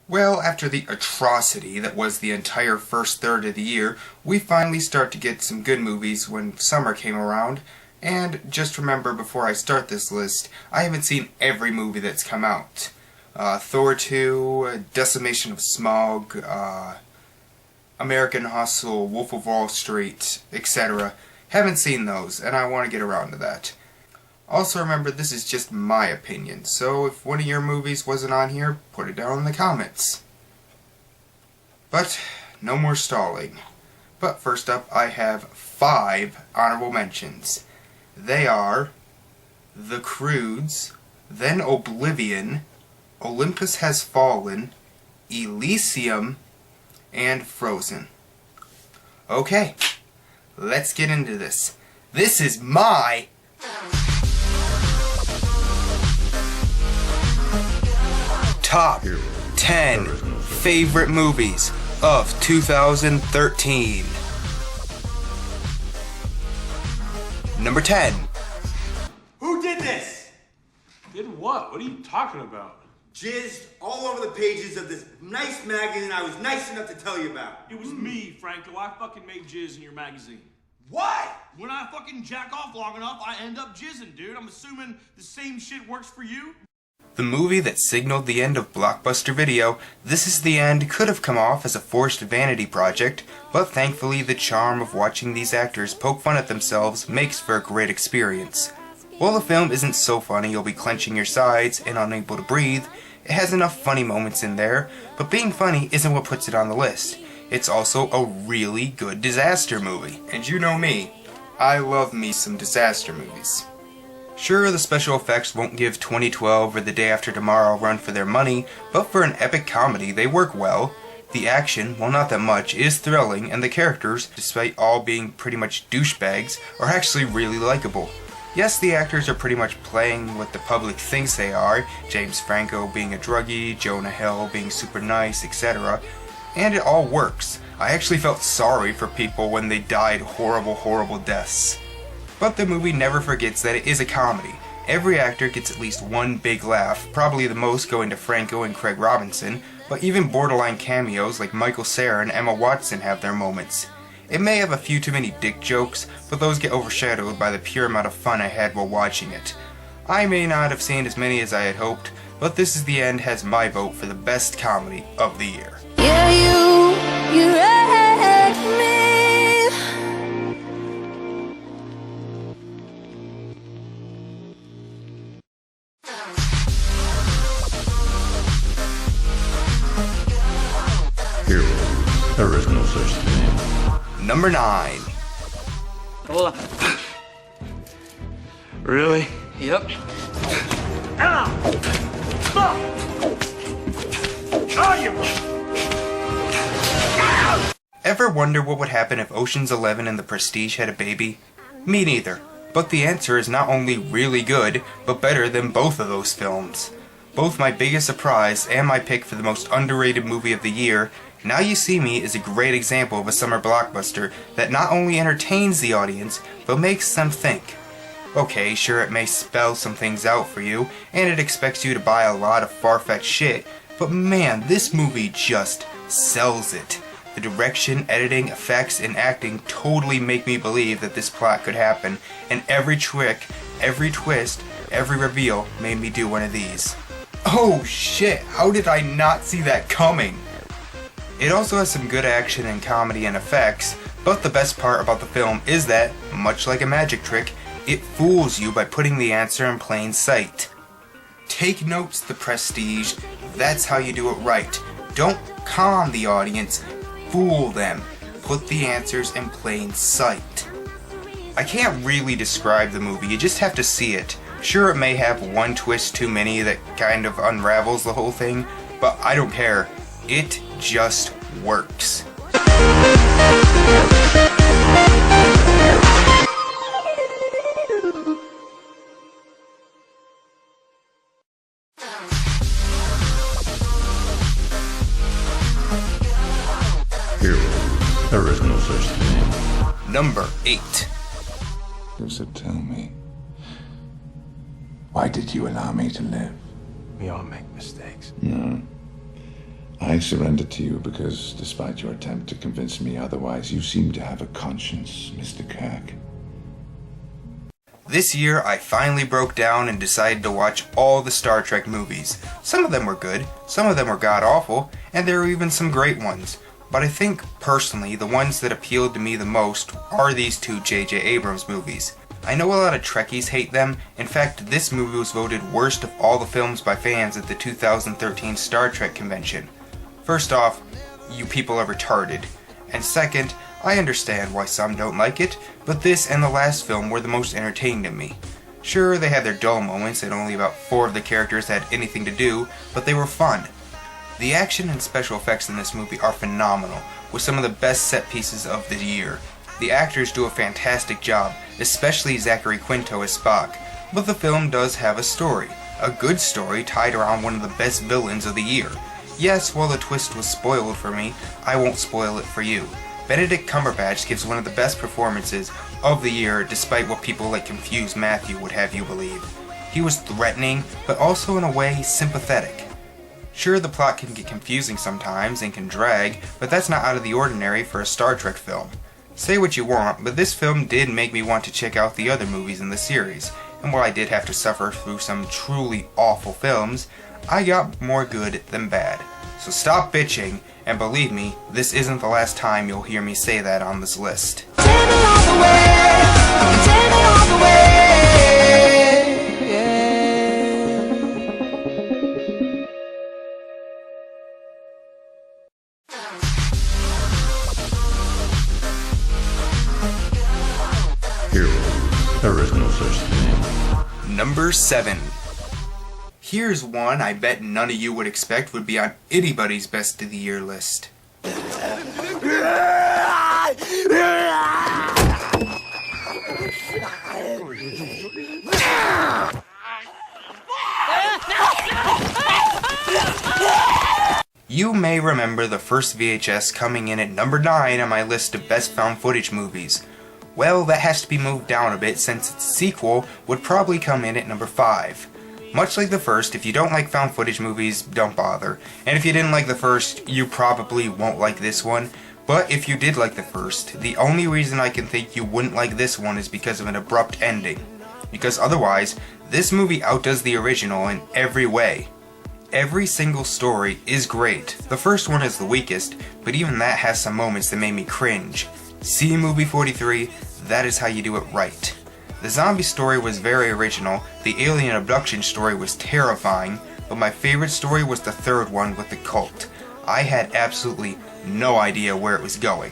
Well, after the atrocity that was the entire first third of the year, we finally start to get some good movies when summer came around. And just remember, before I start this list, I haven't seen every movie that's come out. Thor 2, Decimation of Smog, American Hustle, Wolf of Wall Street, etc. Haven't seen those, and I want to get around to that. Also remember, this is just my opinion, so if one of your movies wasn't on here, put it down in the comments. But, no more stalling. But first up, I have 5 honorable mentions. They are The Croods, then Oblivion, Olympus Has Fallen, Elysium, and Frozen. Okay, let's get into this. This is my top 10 favorite movies of 2013. Number 10. Who did this? Did what? What are you talking about? Jizzed all over the pages of this nice magazine I was nice enough to tell you about. It was me, Franco. I fucking made jizz in your magazine. What? When I fucking jack off long enough, I end up jizzing, dude. I'm assuming the same shit works for you? The movie that signaled the end of Blockbuster Video, This Is the End, could have come off as a forced vanity project, but thankfully the charm of watching these actors poke fun at themselves makes for a great experience. While the film isn't so funny you'll be clenching your sides and unable to breathe, it has enough funny moments in there, but being funny isn't what puts it on the list. It's also a really good disaster movie. And you know me, I love me some disaster movies. Sure, the special effects won't give 2012 or The Day After Tomorrow a run for their money, but for an epic comedy they work well. The action, while not that much, is thrilling, and the characters, despite all being pretty much douchebags, are actually really likable. Yes, the actors are pretty much playing what the public thinks they are, James Franco being a druggie, Jonah Hill being super nice, etc. And it all works. I actually felt sorry for people when they died horrible deaths. But the movie never forgets that it is a comedy. Every actor gets at least one big laugh, probably the most going to Franco and Craig Robinson, but even borderline cameos like Michael Cera and Emma Watson have their moments. It may have a few too many dick jokes, but those get overshadowed by the pure amount of fun I had while watching it. I may not have seen as many as I had hoped, but This Is the End has my vote for the best comedy of the year. Yeah, you wrecked me. Hero, there is no such thing. Number 9. Hold on. Really? Yep. Ow! Fuck! Oh, you... Ever wonder what would happen if Ocean's 11 and The Prestige had a baby? Me neither. But the answer is not only really good, but better than both of those films. Both my biggest surprise and my pick for the most underrated movie of the year, Now You See Me is a great example of a summer blockbuster that not only entertains the audience, but makes them think. Okay, sure, it may spell some things out for you, and it expects you to buy a lot of far-fetched shit, but man, this movie just sells it. The direction, editing, effects, and acting totally make me believe that this plot could happen, and every trick, every twist, every reveal made me do one of these. Oh shit, how did I not see that coming? It also has some good action and comedy and effects, but the best part about the film is that, much like a magic trick, it fools you by putting the answer in plain sight. Take notes, The Prestige. That's how you do it right. Don't con the audience, fool them. Put the answers in plain sight. I can't really describe the movie, you just have to see it. Sure, it may have one twist too many that kind of unravels the whole thing, but I don't care. It just works. Hero, there is no such thing. Number 8. So tell me, why did you allow me to live? We all make mistakes. No. I surrender to you because, despite your attempt to convince me otherwise, you seem to have a conscience, Mr. Kirk. This year, I finally broke down and decided to watch all the Star Trek movies. Some of them were good, some of them were god-awful, and there were even some great ones. But I think, personally, the ones that appealed to me the most are these two J.J. Abrams movies. I know a lot of Trekkies hate them. In fact, this movie was voted worst of all the films by fans at the 2013 Star Trek convention. First off, you people are retarded. And second, I understand why some don't like it, but this and the last film were the most entertaining to me. Sure, they had their dull moments and only about 4 of the characters had anything to do, but they were fun. The action and special effects in this movie are phenomenal, with some of the best set pieces of the year. The actors do a fantastic job, especially Zachary Quinto as Spock, but the film does have a story. A good story tied around one of the best villains of the year. Yes, while the twist was spoiled for me, I won't spoil it for you. Benedict Cumberbatch gives one of the best performances of the year despite what people like Confused Matthew would have you believe. He was threatening, but also in a way sympathetic. Sure, the plot can get confusing sometimes and can drag, but that's not out of the ordinary for a Star Trek film. Say what you want, but this film did make me want to check out the other movies in the series, and while I did have to suffer through some truly awful films, I got more good than bad. So stop bitching, and believe me, this isn't the last time you'll hear me say that on this list. Take me all the way, take me all the way, yeah. Hero. There is no such thing. Number 7. Here's one I bet none of you would expect would be on anybody's best of the year list. You may remember the first VHS coming in at number 9 on my list of best found footage movies. Well, that has to be moved down a bit since its sequel would probably come in at number 5. Much like the first, if you don't like found footage movies, don't bother. And if you didn't like the first, you probably won't like this one. But if you did like the first, the only reason I can think you wouldn't like this one is because of an abrupt ending. Because otherwise, this movie outdoes the original in every way. Every single story is great. The first one is the weakest, but even that has some moments that made me cringe. See movie 43, that is how you do it right. The zombie story was very original, the alien abduction story was terrifying, but my favorite story was the third one with the cult. I had absolutely no idea where it was going.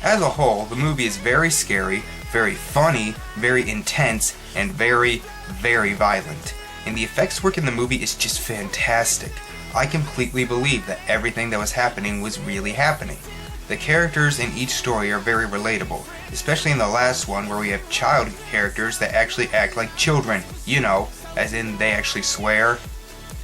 As a whole, the movie is very scary, very funny, very intense, and very, very violent. And the effects work in the movie is just fantastic. I completely believe that everything that was happening was really happening. The characters in each story are very relatable, especially in the last one where we have child characters that actually act like children, you know, as in they actually swear.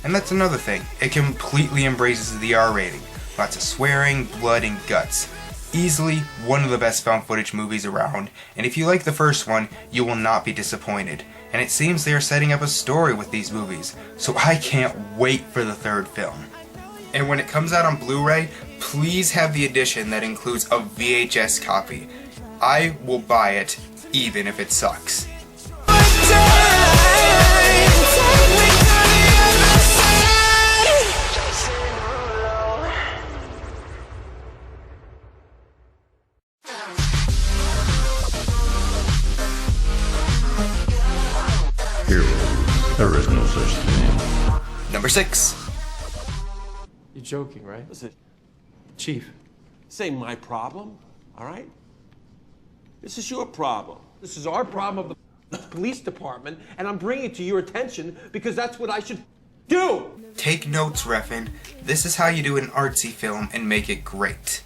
And that's another thing, it completely embraces the R rating. Lots of swearing, blood, and guts. Easily one of the best found footage movies around, and if you like the first one, you will not be disappointed. And it seems they are setting up a story with these movies, so I can't wait for the third film. And when it comes out on Blu-ray, please have the edition that includes a VHS copy. I will buy it, even if it sucks. Hero. There is no such thing. Number 6. You're joking, right? Listen, Chief. this ain't my problem, all right? This is your problem. This is our problem of the police department, and I'm bringing it to your attention because that's what I should do! Take notes, Reffin. This is how you do an artsy film and make it great.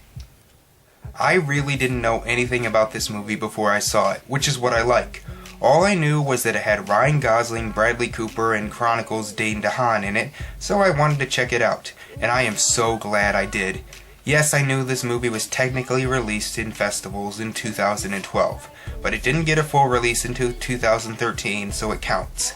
I really didn't know anything about this movie before I saw it, which is what I like. All I knew was that it had Ryan Gosling, Bradley Cooper, and Chronicles Dane DeHaan in it, so I wanted to check it out, and I am so glad I did. Yes, I knew this movie was technically released in festivals in 2012, but it didn't get a full release until 2013, so it counts.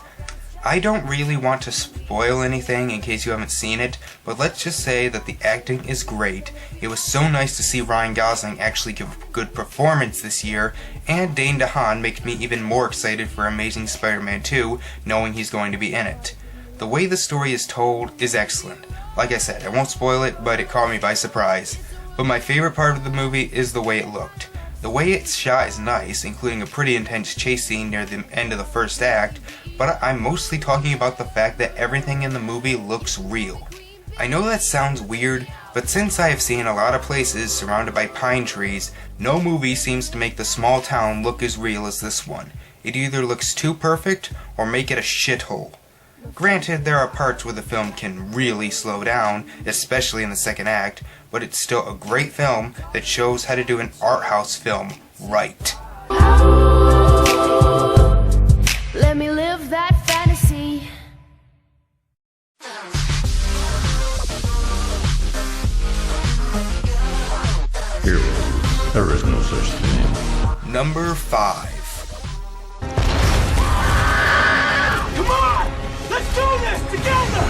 I don't really want to spoil anything in case you haven't seen it, but let's just say that the acting is great. It was so nice to see Ryan Gosling actually give a good performance this year, and Dane DeHaan makes me even more excited for Amazing Spider-Man 2, knowing he's going to be in it. The way the story is told is excellent. Like I said, I won't spoil it, but it caught me by surprise. But my favorite part of the movie is the way it looked. The way it's shot is nice, including a pretty intense chase scene near the end of the first act, but I'm mostly talking about the fact that everything in the movie looks real. I know that sounds weird, but since I have seen a lot of places surrounded by pine trees, no movie seems to make the small town look as real as this one. It either looks too perfect or make it a shithole. Granted, there are parts where the film can really slow down, especially in the second act, but it's still a great film that shows how to do an art house film right. Let me live that fantasy. Heroes, there is no such thing. Number 5. Come on! Let's do this together!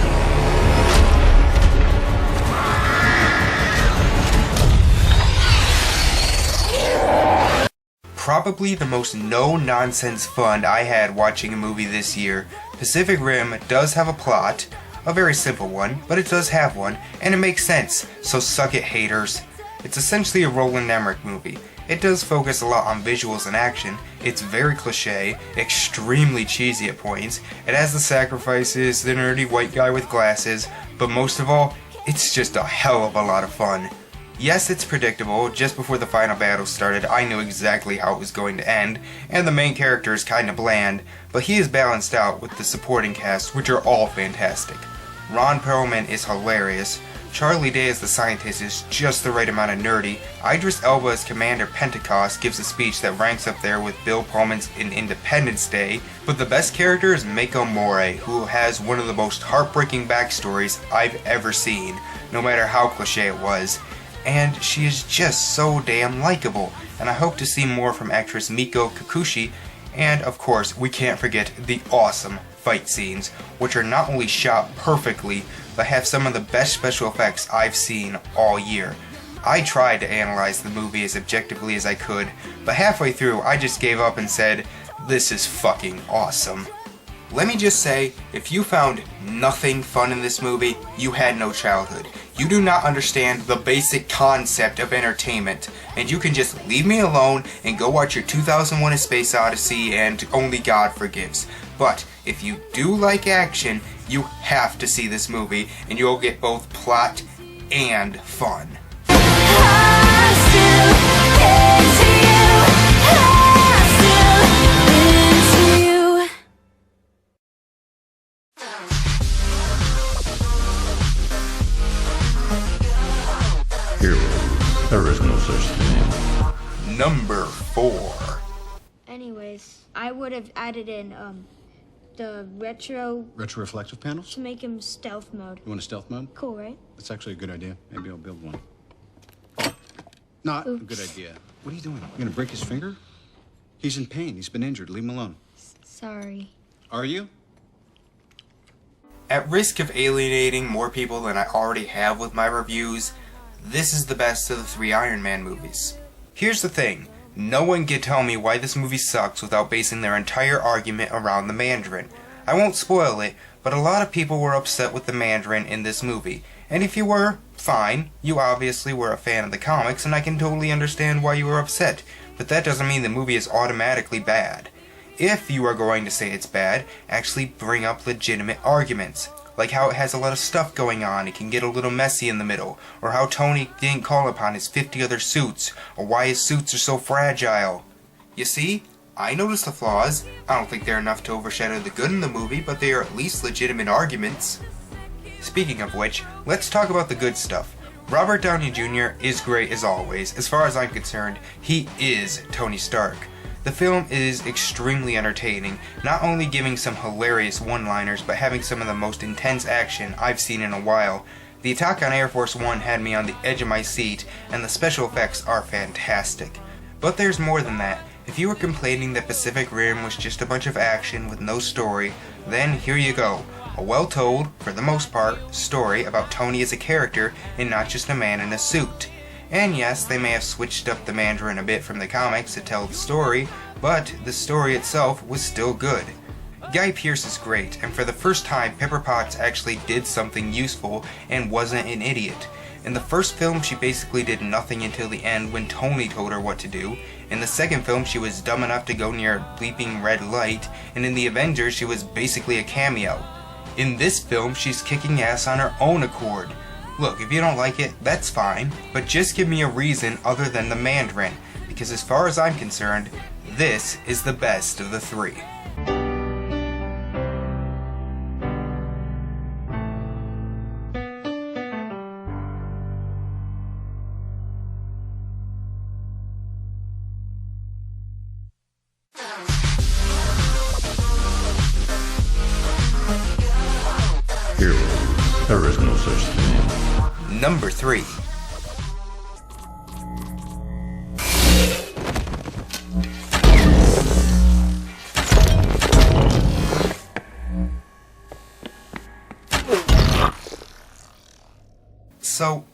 Probably the most no-nonsense fun I had watching a movie this year. Pacific Rim does have a plot, a very simple one, but it does have one, and it makes sense, so suck it, haters. It's essentially a Roland Emmerich movie. It does focus a lot on visuals and action, it's very cliche, extremely cheesy at points, it has the sacrifices, the nerdy white guy with glasses, but most of all, it's just a hell of a lot of fun. Yes, it's predictable. Just before the final battle started, I knew exactly how it was going to end, and the main character is kinda bland, but he is balanced out with the supporting cast, which are all fantastic. Ron Perlman is hilarious, Charlie Day as the scientist is just the right amount of nerdy, Idris Elba as Commander Pentecost gives a speech that ranks up there with Bill Pullman's in Independence Day, but the best character is Mako Morey, who has one of the most heartbreaking backstories I've ever seen, no matter how cliche it was. And she is just so damn likable, and I hope to see more from actress Miko Kikuchi, and of course, we can't forget the awesome fight scenes, which are not only shot perfectly, but have some of the best special effects I've seen all year. I tried to analyze the movie as objectively as I could, but halfway through I just gave up and said, this is fucking awesome. Let me just say, if you found nothing fun in this movie, you had no childhood. You do not understand the basic concept of entertainment, and you can just leave me alone and go watch your 2001: A Space Odyssey and Only God Forgives. But if you do like action, you have to see this movie, and you'll get both plot and fun. Heroes, there is no such thing. Number 4. Anyways, I would have added in the retro Retroreflective panels? to make him stealth mode. You want a stealth mode? Cool, right? That's actually a good idea. Maybe I'll build one. Not a good idea. What are you doing? You gonna break his finger? He's in pain. He's been injured. Leave him alone. Sorry. Are you? At risk of alienating more people than I already have with my reviews, this is the best of the 3 Iron Man movies. Here's the thing, no one can tell me why this movie sucks without basing their entire argument around the Mandarin. I won't spoil it, but a lot of people were upset with the Mandarin in this movie, and if you were, fine, you obviously were a fan of the comics and I can totally understand why you were upset, but that doesn't mean the movie is automatically bad. If you are going to say it's bad, actually bring up legitimate arguments. Like how it has a lot of stuff going on, it can get a little messy in the middle, or how Tony didn't call upon his 50 other suits, or why his suits are so fragile. You see, I notice the flaws. I don't think they're enough to overshadow the good in the movie, but they are at least legitimate arguments. Speaking of which, let's talk about the good stuff. Robert Downey Jr. is great as always. As far as I'm concerned, he is Tony Stark. The film is extremely entertaining, not only giving some hilarious one-liners, but having some of the most intense action I've seen in a while. The attack on Air Force One had me on the edge of my seat, and the special effects are fantastic. But there's more than that. If you were complaining that Pacific Rim was just a bunch of action with no story, then here you go. A well-told, for the most part, story about Tony as a character and not just a man in a suit. And yes, they may have switched up the Mandarin a bit from the comics to tell the story, but the story itself was still good. Guy Pearce is great, and for the first time Pepper Potts actually did something useful and wasn't an idiot. In the first film she basically did nothing until the end when Tony told her what to do. In the second film she was dumb enough to go near a bleeping red light, and in the Avengers she was basically a cameo. In this film she's kicking ass on her own accord. Look, if you don't like it, that's fine, but just give me a reason other than the Mandarin, because as far as I'm concerned, this is the best of the three. Hero. There is no such thing. Number 3. So,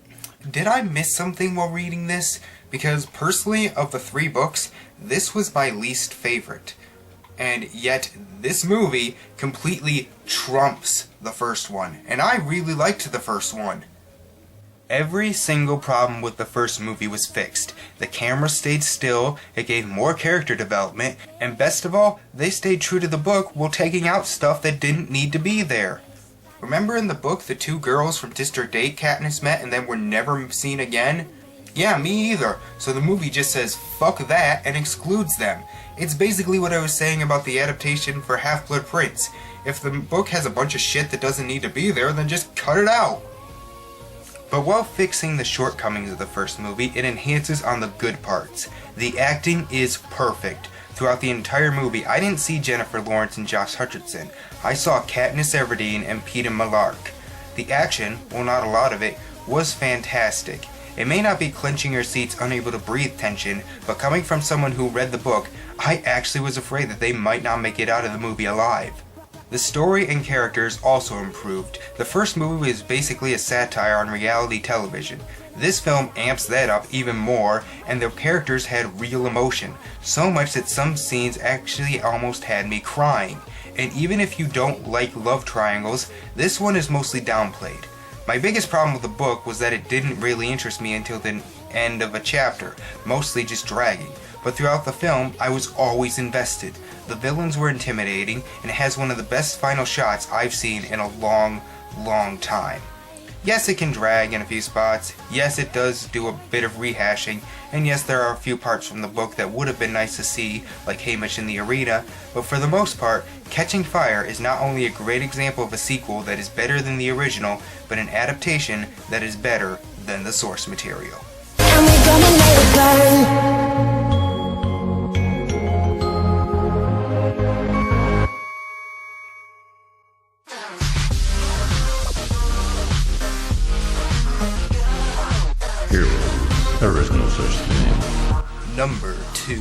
did I miss something while reading this? Because personally, of the 3 books, this was my least favorite. And yet, this movie completely trumps the first one. And I really liked the first one. Every single problem with the first movie was fixed. The camera stayed still, it gave more character development, and best of all, they stayed true to the book while taking out stuff that didn't need to be there. Remember in the book the 2 girls from District 8 Katniss met and then were never seen again? Yeah, me either. So the movie just says fuck that and excludes them. It's basically what I was saying about the adaptation for Half-Blood Prince. If the book has a bunch of shit that doesn't need to be there, then just cut it out. But while fixing the shortcomings of the first movie, it enhances on the good parts. The acting is perfect. Throughout the entire movie, I didn't see Jennifer Lawrence and Josh Hutcherson. I saw Katniss Everdeen and Peeta Mellark. The action, well not a lot of it, was fantastic. It may not be clenching your seats, unable to breathe tension, but coming from someone who read the book, I actually was afraid that they might not make it out of the movie alive. The story and characters also improved. The first movie was basically a satire on reality television. This film amps that up even more, and the characters had real emotion, so much that some scenes actually almost had me crying. And even if you don't like love triangles, this one is mostly downplayed. My biggest problem with the book was that it didn't really interest me until the end of a chapter, mostly just dragging. But throughout the film, I was always invested. The villains were intimidating, and it has one of the best final shots I've seen in a long, long time. Yes, it can drag in a few spots, yes it does do a bit of rehashing, and yes there are a few parts from the book that would have been nice to see, like Haymitch in the arena, but for the most part, Catching Fire is not only a great example of a sequel that is better than the original, but an adaptation that is better than the source material. And we're gonna let it burn. Hero. There is no such thing. Number 2.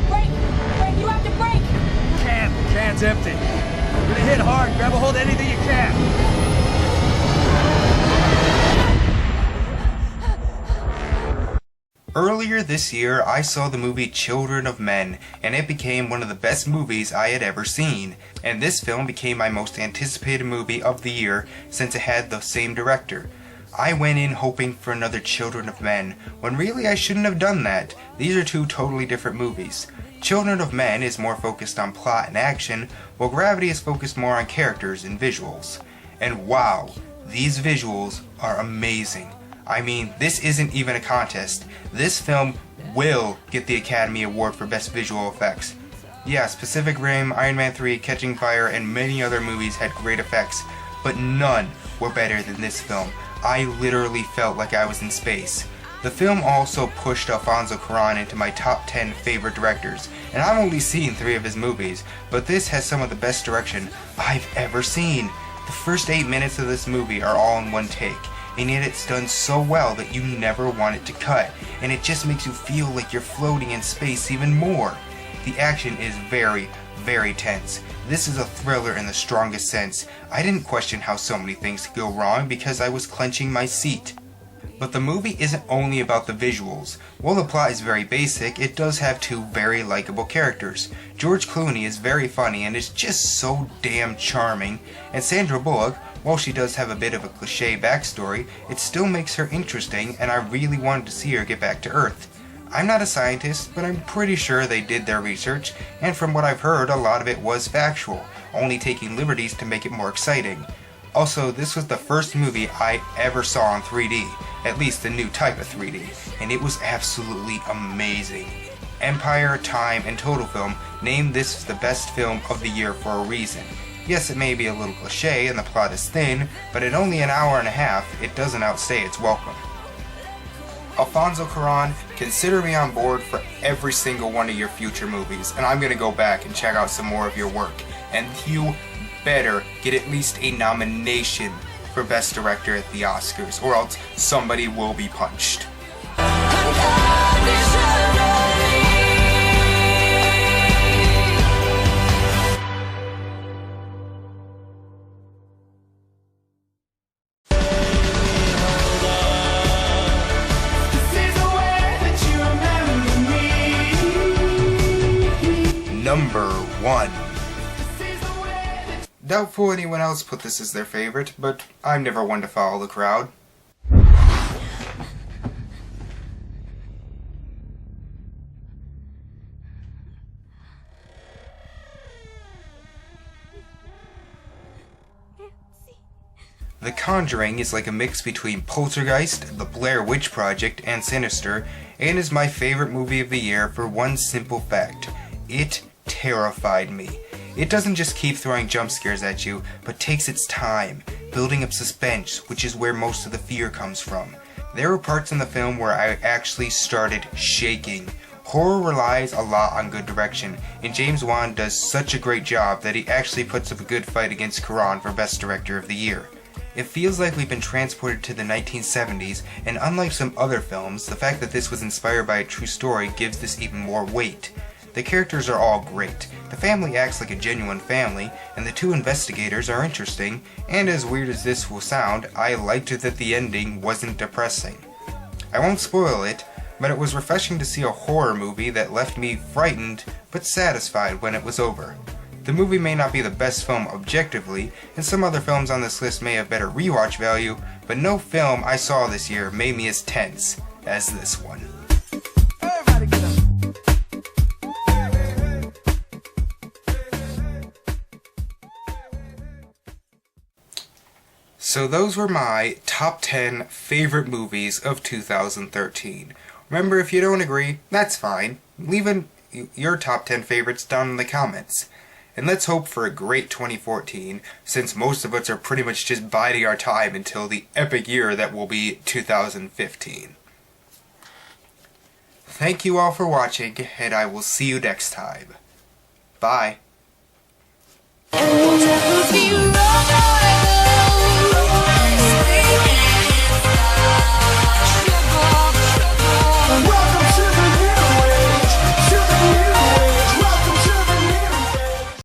Break! Break! You have to break! Can's empty. You're gonna hit hard. Grab a hold of anything you can. Earlier this year, I saw the movie Children of Men, and it became one of the best movies I had ever seen. And this film became my most anticipated movie of the year since it had the same director. I went in hoping for another Children of Men, when really I shouldn't have done that. These are 2 totally different movies. Children of Men is more focused on plot and action, while Gravity is focused more on characters and visuals. And wow, these visuals are amazing. I mean, this isn't even a contest. This film will get the Academy Award for Best Visual Effects. Yes, Pacific Rim, Iron Man 3, Catching Fire, and many other movies had great effects, but none were better than this film. I literally felt like I was in space. The film also pushed Alfonso Cuarón into my top 10 favorite directors, and I've only seen 3 of his movies, but this has some of the best direction I've ever seen. The first 8 minutes of this movie are all in one take, and yet it's done so well that you never want it to cut, and it just makes you feel like you're floating in space even more. The action is very, very tense. This is a thriller in the strongest sense. I didn't question how so many things could go wrong because I was clenching my seat. But the movie isn't only about the visuals. While the plot is very basic, it does have two very likable characters. George Clooney is very funny and is just so damn charming, and Sandra Bullock, while she does have a bit of a cliche backstory, it still makes her interesting, and I really wanted to see her get back to Earth. I'm not a scientist, but I'm pretty sure they did their research, and from what I've heard, a lot of it was factual, only taking liberties to make it more exciting. Also, this was the first movie I ever saw in 3D, at least the new type of 3D, and it was absolutely amazing. Empire, Time, and Total Film named this the best film of the year for a reason. Yes, it may be a little cliche and the plot is thin, but at only an hour and a half, it doesn't outstay its welcome. Alfonso Cuarón, consider me on board for every single one of your future movies, and I'm gonna go back and check out some more of your work. And you better get at least a nomination for Best Director at the Oscars, or else somebody will be punched. Number 1. Doubtful anyone else put this as their favorite, but I'm never one to follow the crowd. The Conjuring is like a mix between Poltergeist, The Blair Witch Project, and Sinister, and is my favorite movie of the year for one simple fact. It terrified me. It doesn't just keep throwing jump scares at you, but takes its time, building up suspense, which is where most of the fear comes from. There were parts in the film where I actually started shaking. Horror relies a lot on good direction, and James Wan does such a great job that he actually puts up a good fight against Cuarón for Best Director of the Year. It feels like we've been transported to the 1970s, and unlike some other films, the fact that this was inspired by a true story gives this even more weight. The characters are all great, the family acts like a genuine family, and the two investigators are interesting, and as weird as this will sound, I liked that the ending wasn't depressing. I won't spoil it, but it was refreshing to see a horror movie that left me frightened, but satisfied when it was over. The movie may not be the best film objectively, and some other films on this list may have better rewatch value, but no film I saw this year made me as tense as this one. So those were my top 10 favorite movies of 2013. Remember, if you don't agree, that's fine. Leave your top 10 favorites down in the comments. And let's hope for a great 2014, since most of us are pretty much just biding our time until the epic year that will be 2015. Thank you all for watching, and I will see you next time. Bye.